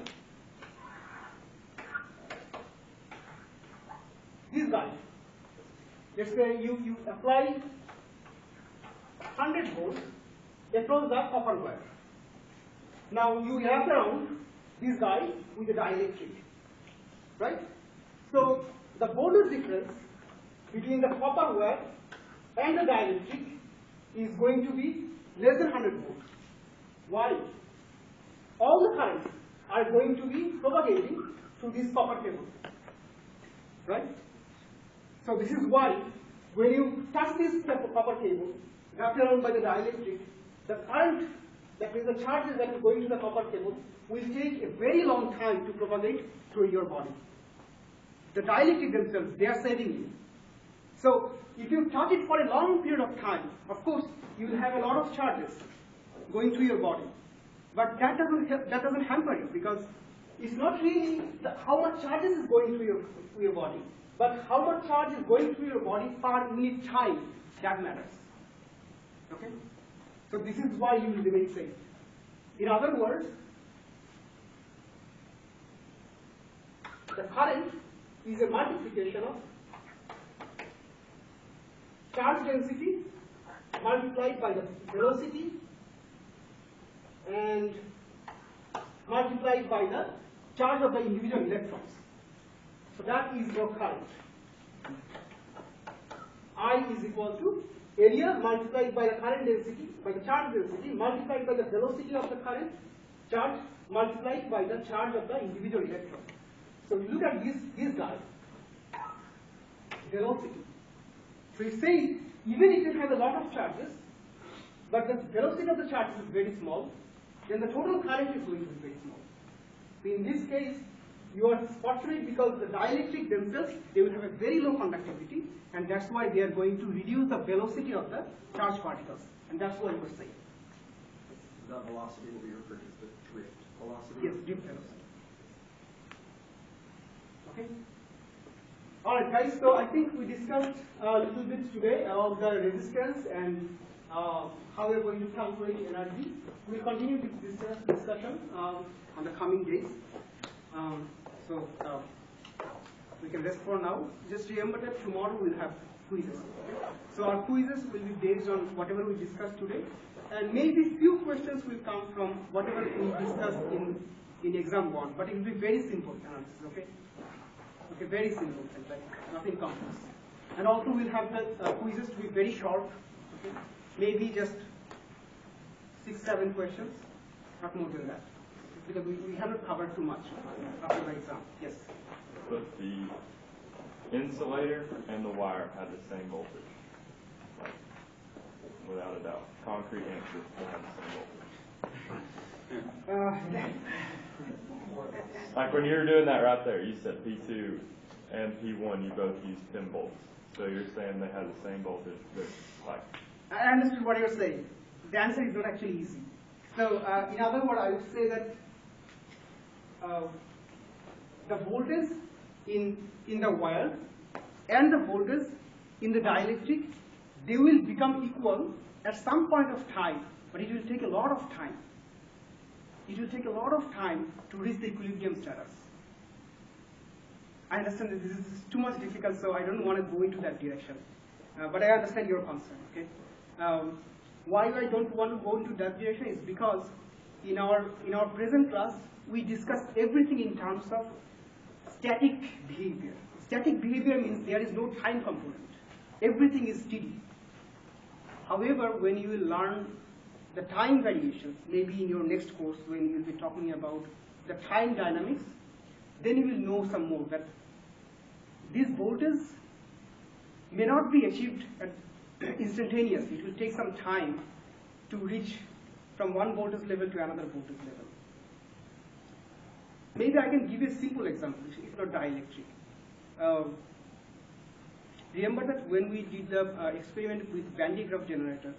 this guy. Let's say you apply 100 volts across the copper wire. Now, you wrap around this guy with a dielectric, right? So, the voltage difference between the copper wire and the dielectric is going to be less than 100 volts. Why? All the currents are going to be propagating through this copper cable, right? So this is why when you touch this copper cable, wrapped around by the dielectric, the current, that means the charges that are going to the copper cable, will take a very long time to propagate through your body. The dielectric themselves, they are saving you. So if you touch it for a long period of time, of course, you will have a lot of charges going through your body. But that doesn't hamper you, because it's not really how much charges is going through your body, but how much charge is going through your body per minute time, that matters. Okay? So this is why you will remain safe. In other words, the current is a multiplication of charge density multiplied by the velocity and multiplied by the charge of the individual electrons. So that is your current. I is equal to area multiplied by the current density, by the charge density, multiplied by the velocity of the current charge, multiplied by the charge of the individual electron. So you look at this guy, velocity. So you say, even if it has a lot of charges, but the velocity of the charges is very small, then the total current is going to be very small. So in this case, you are fortunate because the dielectric themselves, they will have a very low conductivity, and that's why they are going to reduce the velocity of the charged particles, and that's what you were saying. The velocity will be referred to as the drift velocity? Yes, drift velocity. Okay? Alright guys, so I think we discussed a little bit today about the resistance and how we are going to calculate energy. We'll continue this discussion on the coming days. So we can rest for now. Just remember that tomorrow we'll have quizzes. Okay? So our quizzes will be based on whatever we discussed today, and maybe few questions will come from whatever we discussed in exam 1, but it will be very simple analysis. Okay? Okay, very simple, like nothing complex. And also we'll have the quizzes to be very short. Okay? Maybe just 6-7 questions, not more than that, because we haven't covered too much after the exam. Yes. But the insulator and the wire had the same voltage, like, without a doubt. Concrete and will have the same voltage. Like when you were doing that right there, you said P2 and P1, you both used 10 volts. So you're saying they had the same voltage, but like... I understood what you're saying. The answer is not actually easy. So in other words, I would say that the voltage in the wire and the voltage in the dielectric, they will become equal at some point of time, but it will take a lot of time. It will take a lot of time to reach the equilibrium status. I understand that this is too much difficult, so I don't want to go into that direction. But I understand your concern. Okay. Why I don't want to go into that direction is because in our present class we discussed everything in terms of static behavior. Static behavior means there is no time component. Everything is steady. However, when you will learn the time variations, maybe in your next course when you will be talking about the time dynamics, then you will know some more that these voltages may not be achieved instantaneously. It will take some time to reach from one voltage level to another voltage level. Maybe I can give you a simple example, if not dielectric. Remember that when we did the experiment with Van de Graaff generator,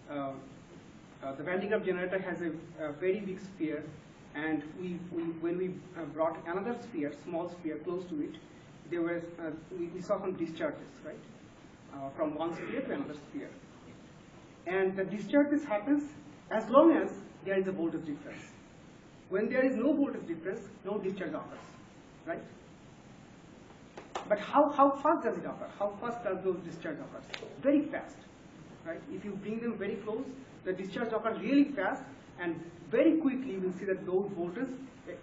the Van de Graaff generator has a very big sphere, and when we brought another sphere, small sphere, close to it, there was we saw some discharges, right, from one sphere to another sphere. And the discharges happens as long as there is a voltage difference. When there is no voltage difference, no discharge occurs, right? But how fast does it occur? How fast does those discharge occur? Very fast, right? If you bring them very close, the discharge occurs really fast, and very quickly you will see that those voltages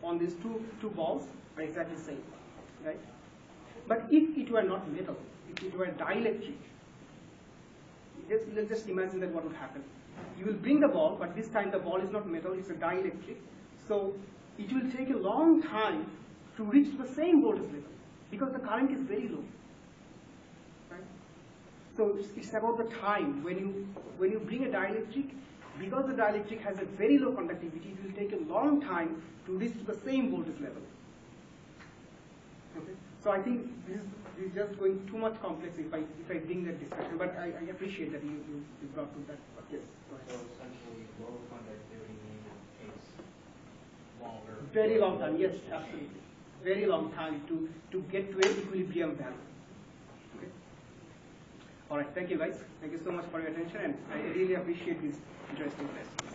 on these two balls are exactly the same, right? But if it were not metal, if it were dielectric, let's just imagine that what would happen. You will bring the ball, but this time the ball is not metal, it's a dielectric. So it will take a long time to reach the same voltage level because the current is very low, right? So it's about the time. When you bring a dielectric, because the dielectric has a very low conductivity, it will take a long time to reach to the same voltage level. Okay? So I think this is just going too much complex if I bring that discussion. But I appreciate that you brought to that. Yes. So essentially, low conductivity means it takes longer. Very long time. Yes, absolutely. Very long time to get to an equilibrium value. Okay. All right. Thank you, guys. Thank you so much for your attention, and I really appreciate these interesting lessons.